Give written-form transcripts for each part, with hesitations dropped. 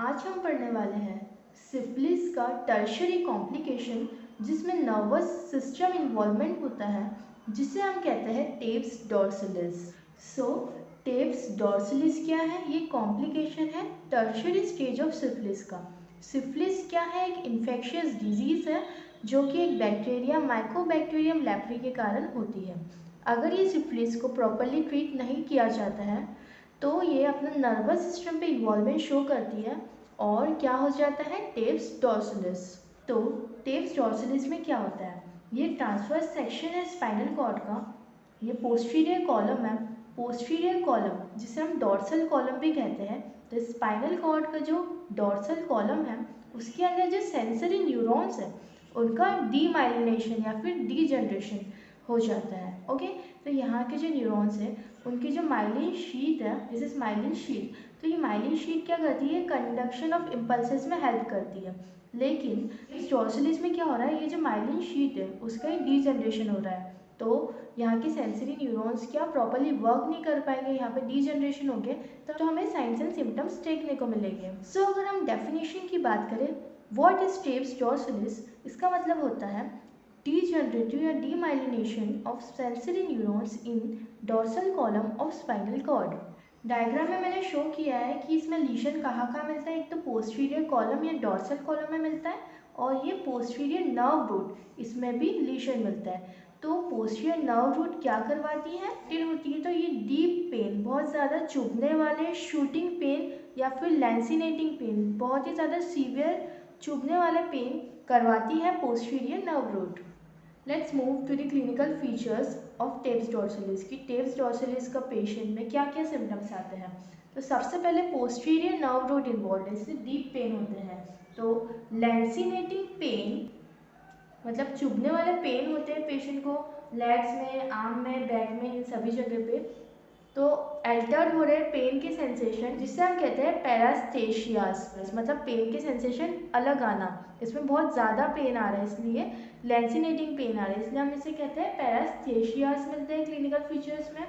आज हम पढ़ने वाले हैं सिफिलिस का टर्शरी कॉम्प्लिकेशन जिसमें नर्वस सिस्टम इन्वॉल्वमेंट होता है, जिसे हम कहते हैं टेप्स डॉर्सलिस। टेप्स डॉर्सलिस क्या है? ये कॉम्प्लिकेशन है टर्शरी स्टेज ऑफ सिफिलिस का। सिफिलिस क्या है? एक इन्फेक्शियस डिजीज़ है जो कि एक बैक्टीरिया माइकोबैक्टीरियम लेप्री के कारण होती है। अगर ये सिफिलिस को प्रॉपरली ट्रीट नहीं किया जाता है तो ये अपना नर्वस सिस्टम पे इन्वॉल्वमेंट शो करती है और क्या हो जाता है? टेप्स डॉर्सलिस। तो टेप्स डॉर्सलिस में क्या होता है? ये ट्रांसवर्स सेक्शन है स्पाइनल कॉर्ड का। ये पोस्टीरियर कॉलम है। पोस्टीरियर कॉलम जिसे हम डॉर्सल कॉलम भी कहते हैं। तो स्पाइनल कॉर्ड का जो डॉर्सल कॉलम है उसके अंदर जो सेंसरी न्यूरॉन्स है उनका डीमाइलिनेशन या फिर डीजनरेशन हो जाता है। ओके, तो यहाँ के जो न्यूरॉन्स हैं उनकी जो माइलिन शीट है, दिस इज माइलिन शीट। तो ये माइलिन शीट क्या करती है? कंडक्शन ऑफ इम्पल्सेस में हेल्प करती है। लेकिन इस डॉर्सलिस में क्या हो रहा है? ये जो माइलिन शीट है उसका ही डीजनरेशन हो रहा है। तो यहाँ के सेंसरी न्यूरॉन्स क्या प्रॉपरली वर्क नहीं कर पाएंगे, यहाँ पे डीजनरेशन हो गए तो हमें साइंस एंड सिम्टम्स देखने को मिलेंगे। अगर हम डेफिनेशन की बात करें, व्हाट इज टेप्स डॉर्सलिस, इसका मतलब होता है degenerative या demyelination of sensory neurons in dorsal column of spinal cord। Diagram में मैंने शो किया है कि इसमें लीशन कहाँ मिलता है। एक तो पोस्टीरियर कॉलम या डॉर्सल कॉलम में मिलता है और ये पोस्टीरियर नर्व रूट, इसमें भी लीशन मिलता है। तो पोस्टीरियर नर्व रूट क्या करवाती है? होती है। तो ये डीप पेन, बहुत ज़्यादा चुभने वाले शूटिंग पेन या फिर लैंसिनेटिंग पेन, बहुत ही ज़्यादा सीवियर चुभने वाले पेन करवाती है posterior nerve root. Let's move to the clinical features of tabes dorsalis की टेप्स डॉर्सलिस का पेशेंट में क्या क्या सिम्टम्स आते हैं। तो सबसे पहले पोस्टीरियर नर्व रूट इन्वॉल्व है, इससे डीप पेन होते हैं। तो लैंसिनेटिंग पेन मतलब चुभने वाले पेन होते हैं पेशेंट को लेग्स में, आर्म में, बैक में, इन सभी जगह पे। तो अल्टर्ड हो रहे पेन के सेंसेशन जिससे हम कहते हैं पैरास्थेशियास, मतलब पेन के सेंसेशन अलग आना। इसमें बहुत ज़्यादा पेन आ रहा है इसलिए लैंसिनेटिंग पेन आ रहा है, इसलिए हम इसे कहते हैं पैरास्थेशियास मिलते हैं क्लिनिकल फीचर्स में।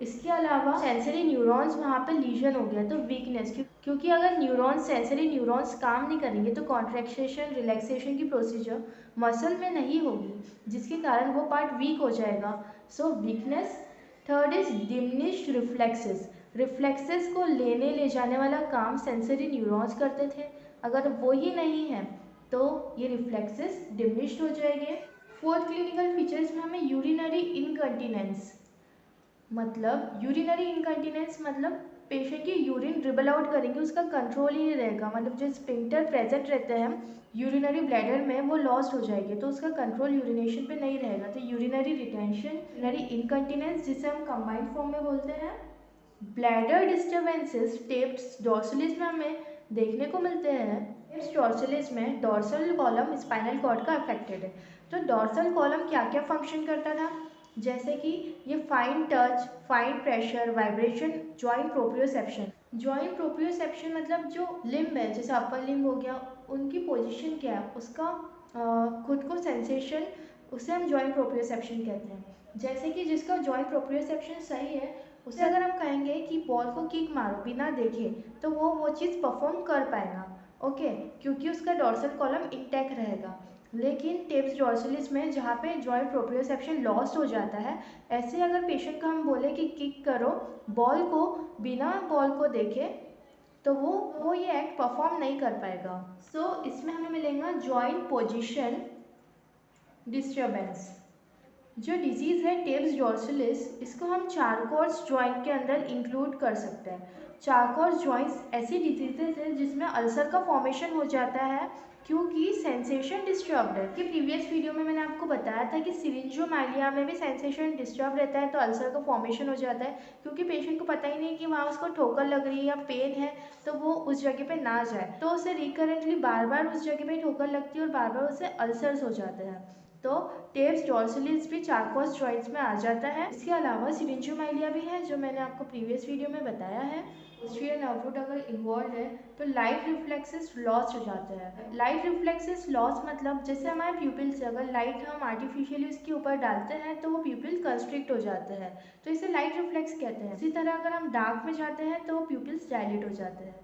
इसके अलावा सेंसरी न्यूरॉन्स वहाँ पे लीजन हो गया तो वीकनेस, क्योंकि अगर न्यूरॉन्स सेंसरी न्यूरॉन्स काम नहीं करेंगे तो कॉन्ट्रैक्शन रिलैक्सेशन की प्रोसीजर मसल में नहीं होगी, जिसके कारण वो पार्ट वीक हो जाएगा। Weakness. Third is diminished reflexes. Reflexes को ले जाने वाला काम सेंसरी न्यूरॉन्स करते थे, अगर वो ही नहीं है तो ये रिफ्लेक्सेस डिमिनिश्ड हो जाएंगे। फोर्थ क्लिनिकल फीचर्स में हमें यूरिनरी इनकंटिनेंस, मतलब यूरिनरी इनकंटिनेंस मतलब पेशेंट की यूरिन ड्रिबल आउट करेंगे उसका कंट्रोल ही नहीं रहेगा, मतलब जो स्पिंक्टर प्रेजेंट रहते हैं यूरिनरी ब्लैडर में वो लॉस्ट हो जाएंगे तो उसका कंट्रोल यूरिनेशन पे नहीं रहेगा। तो यूरिनरी रिटेंशन, यूरिनरी इनकंटिनेंस जिसे हम कंबाइंड फॉर्म में बोलते हैं। ब्लैडर डिस्टर्बेंसेस टेप्स डॉर्सलिस में हमें देखने को मिलते हैं। टेप्स डॉर्सलिस में डॉर्सल कॉलम स्पाइनल कॉर्ड का अफेक्टेड है। तो डॉर्सल कॉलम क्या क्या फंक्शन करता था? जैसे कि ये fine touch, fine pressure, vibration, joint proprioception. Joint proprioception मतलब जो लिम्ब है, जैसे अपर लिम्ब हो गया, उनकी पोजीशन क्या है उसका खुद को सेंसेशन, उसे हम जॉइंट प्रोप्रियोसेप्शन कहते हैं। जैसे कि जिसका जॉइंट प्रोप्रियोसेप्शन सही है उसे अगर हम कहेंगे कि बॉल को किक मारो बिना देखे तो वो चीज़ परफॉर्म कर पाएगा। ओके, क्योंकि उसका डॉर्सल कॉलम इंटैक्ट रहेगा। लेकिन टेप्स डॉर्सलिस में जहाँ पे जॉइंट प्रोप्रियोसेप्शन लॉस्ट हो जाता है, ऐसे अगर पेशेंट को हम बोले कि किक करो बॉल को बिना बॉल को देखे तो वो ये एक्ट परफॉर्म नहीं कर पाएगा। इसमें हमें मिलेगा जॉइंट पोजीशन डिस्टर्बेंस। जो डिजीज़ है टेप्स डॉर्सलिस, इसको हम चारकोर्स जॉइंट के अंदर इंक्लूड कर सकते हैं। चारकोर्स जॉइंट्स ऐसी डिजीजेज है जिसमें अल्सर का फॉर्मेशन हो जाता है क्योंकि सेंसेशन डिस्टर्ब्ड है। कि प्रीवियस वीडियो में मैंने आपको बताया था कि सिरिंजोमाइलिया में भी सेंसेशन डिस्टर्ब रहता है तो अल्सर का फॉर्मेशन हो जाता है, क्योंकि पेशेंट को पता ही नहीं कि वहाँ उसको ठोकर लग रही है या पेन है तो वो उस जगह पे ना जाए, तो उसे रिकरेंटली बार बार उस जगह पे ठोकर लगती है और बार बार उसे अल्सर्स हो जाते हैं। तो टेप्स डॉर्सलिस भी चारकोस जॉइंट्स में आ जाता है। इसके अलावा सिरिंजोमाइलिया भी है जो मैंने आपको प्रीवियस वीडियो में बताया है। पोस्टीरियर नर्व रूट अगर इन्वॉल्व है तो लाइट रिफ्लेक्सेस लॉस हो जाता है। लाइट रिफ्लेक्सेस लॉस मतलब जैसे हमारे प्यूपिल से अगर लाइट हम आर्टिफिशियली उसके ऊपर डालते हैं तो वो प्यूपिल कंस्ट्रिक्ट हो जाते हैं, तो इसे लाइट रिफ्लेक्स कहते हैं। इसी तरह अगर हम डार्क में जाते हैं तो प्यूपिल्स डायलेट हो जाते हैं।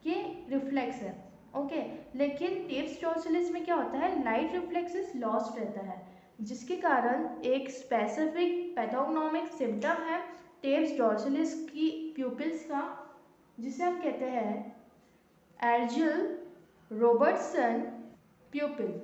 ये रिफ्लेक्स है, ओके। लेकिन टेप्स डॉर्सलिस में क्या होता है, लाइट रिफ्लेक्सेस लॉस्ट रहता है, जिसके कारण एक स्पेसिफिक पैथोग्नोमिक सिम्टम है टेप्स डॉर्सलिस की प्यूपिल्स का, जिसे हम कहते हैं एर्जिल रॉबर्टसन प्यूपिल।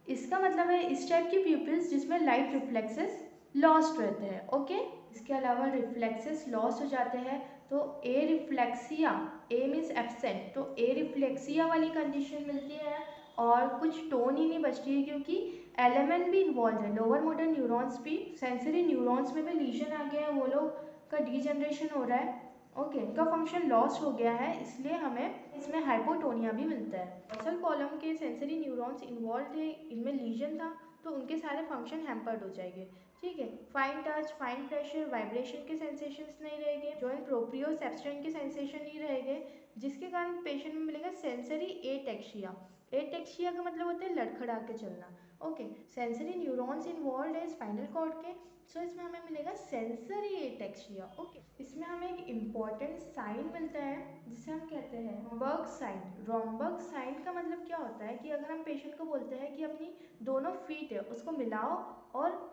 इसका मतलब है इस टाइप की प्यूपिल्स जिसमें लाइट रिफ्लेक्सेस लॉस्ट रहते हैं, ओके। इसके अलावा रिफ्लेक्सेस लॉस्ट हो जाते हैं तो ए रिफ्लेक्सिया, ए मीन्स एब्सेंट, तो ए रिफ्लेक्सिया वाली कंडीशन मिलती है और कुछ टोन ही नहीं बचती है, क्योंकि एलिमेंट भी इन्वॉल्व है, लोअर मोटर न्यूरॉन्स भी, सेंसरी न्यूरॉन्स में भी लीजन आ गया है, वो लोग का डीजनरेशन हो रहा है, ओके। इनका फंक्शन लॉस्ट हो गया है, इसलिए हमें इसमें हाइपोटोनिया भी मिलता है। डोर्सल कॉलम के सेंसरी न्यूरॉन्स इन्वॉल्व है, इनमें लीजन था तो उनके सारे फंक्शन हैम्पर्ड हो जाएंगे, ठीक है। Fine touch, fine pressure, vibration के सेंसेशंस नहीं रहेंगे, जॉइंट प्रोप्रियोसेप्शन के सेंसेशन नहीं रहेंगे, जिसके कारण पेशेंट में मिलेगा सेंसरी एटेक्सिया। एटेक्सिया का मतलब होता है लड़खड़ा के चलना, ओके। सेंसरी न्यूरॉन्स इन्वॉल्व है स्पाइनल कॉर्ड के, सो इसमें हमें मिलेगा सेंसरी एटेक्सिया, ओके। इसमें हमें एक इम्पॉर्टेंट साइन मिलता है जिसे हम कहते हैं रोम्बर्ग साइन। रोम्बर्ग साइन का मतलब क्या होता है कि अगर हम पेशेंट को बोलते हैं कि अपनी दोनों फीट है उसको मिलाओ और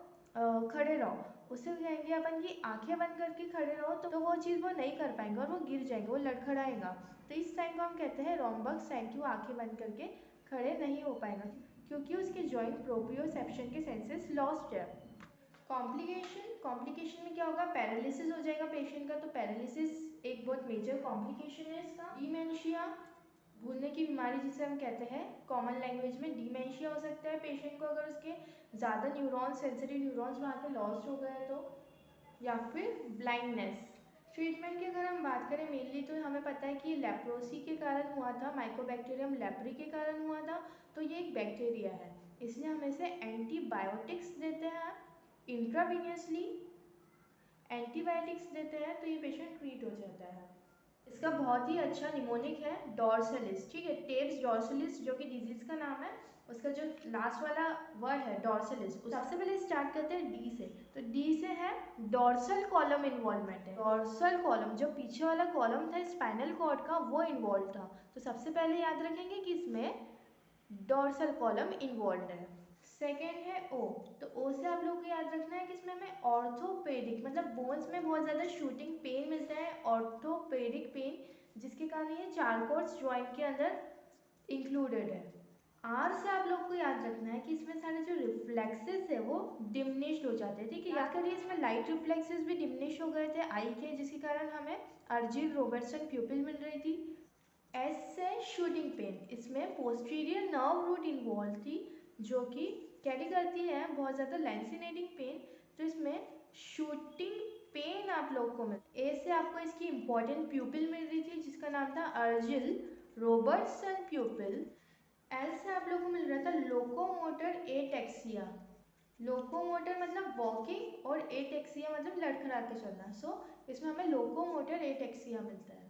खड़े रहो, उसे कहेंगे अपन की आंखें बंद करके खड़े रहो, तो वो चीज़ वो नहीं कर पाएंगे और वो गिर जाएंगे, वो लड़खड़ाएगा, तो इस साइन को हम कहते हैं रोम्बर्ग साइन, कि वो आंखें बंद करके खड़े नहीं हो पाएगा क्योंकि उसके जॉइंट प्रोप्रियोसेप्शन के सेंसेस लॉस्ट है। कॉम्प्लिकेशन में क्या होगा, पैरालिसिस हो जाएगा पेशेंट का, तो पैरालिसिस एक बहुत मेजर कॉम्प्लिकेशन है इसका। डिमेंशिया, भूलने की बीमारी जिसे हम कहते हैं कॉमन लैंग्वेज में डिमेंशिया हो सकता है पेशेंट को, अगर उसके ज़्यादा न्यूरॉन्स, सेंसरी न्यूरॉन्स वहाँ पे लॉस्ट हो गए तो, या फिर ब्लाइंडनेस। ट्रीटमेंट की अगर हम बात करें मेनली तो हमें पता है कि लेप्रोसी के कारण हुआ था, माइकोबैक्टीरियम लेप्री के कारण हुआ था, तो ये एक बैक्टीरिया है, इसलिए हम इसे एंटीबायोटिक्स देते हैं इंट्रावीनियसली, एंटीबायोटिक्स देते हैं तो ये पेशेंट ट्रीट हो जाता है। इसका बहुत ही अच्छा निमोनिक है डॉर्सलिस, ठीक है, टेप्स डॉर्सलिस जो कि डिजीज का नाम है, उसका जो लास्ट वाला वर्ड है डॉर्सलिस। सबसे पहले स्टार्ट करते हैं डी से, तो डी से है डॉर्सल कॉलम इन्वॉल्वमेंट है। डॉर्सल कॉलम जो पीछे वाला कॉलम था स्पाइनल कॉर्ड का वो इन्वॉल्व था, तो सबसे पहले याद रखेंगे कि इसमें डॉर्सल कॉलम इन्वॉल्व है। सेकेंड है ओ, तो ओ से आप लोग को याद रखना है कि इसमें हमें ऑर्थोपेडिक मतलब बोन्स में बहुत ज़्यादा शूटिंग पेन मिलता है, ऑर्थोपेडिक पेन, जिसके कारण ये चारकोर्ड्स जॉइंट के अंदर इंक्लूडेड है। आर से आप लोग को याद रखना है कि इसमें सारे जो रिफ्लेक्सेस है वो डिमिनिश्ड हो जाते हैं, ठीक है। याद करिए इसमें लाइट रिफ्लेक्सेस भी डिमिनिश हो गए थे आई के, जिसके कारण हमें अर्जिल रॉबर्टसन प्यूपिल मिल रही थी। एस से शूटिंग पेन, इसमें पोस्टीरियर नर्व रूट इन्वॉल्व थी जो कि कैरी करती है बहुत ज़्यादा लैंसिनेटिंग पेन, तो इसमें शूटिंग पेन आप लोग को मिल। ए से आपको इसकी इंपॉर्टेंट प्यूपिल मिल रही थी जिसका नाम था अर्जिल रॉबर्टसन प्यूपिल। एल से आप लोग को मिल रहा था लोकोमोटर एटेक्सिया, लोकोमोटर मतलब वॉकिंग और एटेक्सिया मतलब लड़खड़ा के चलना, सो इसमें हमें लोकोमोटर एटेक्सिया मिलता है।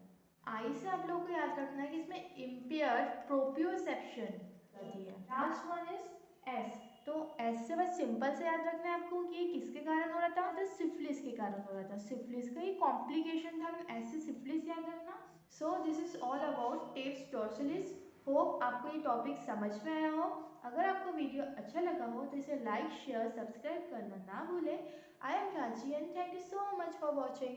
आई से आप लोग को याद रखना है कि इसमें इम्पेयर्ड प्रोप्रियोसेप्शन होती है। लास्ट वन इज एस, तो एस से बस सिंपल से याद रखना है आपको कि ये किसके कारण हो रहा था, तो सिफिलिस के कारण हो रहा था, सिफिलिस का ही कॉम्प्लिकेशन था, एस से सिफिलिस याद रखना। So this is all about tabes dorsalis. Hope आपको ये टॉपिक समझ में आया हो। अगर आपको वीडियो अच्छा लगा हो तो इसे लाइक शेयर सब्सक्राइब करना ना भूलें। I am Prachi and thank you so much for watching.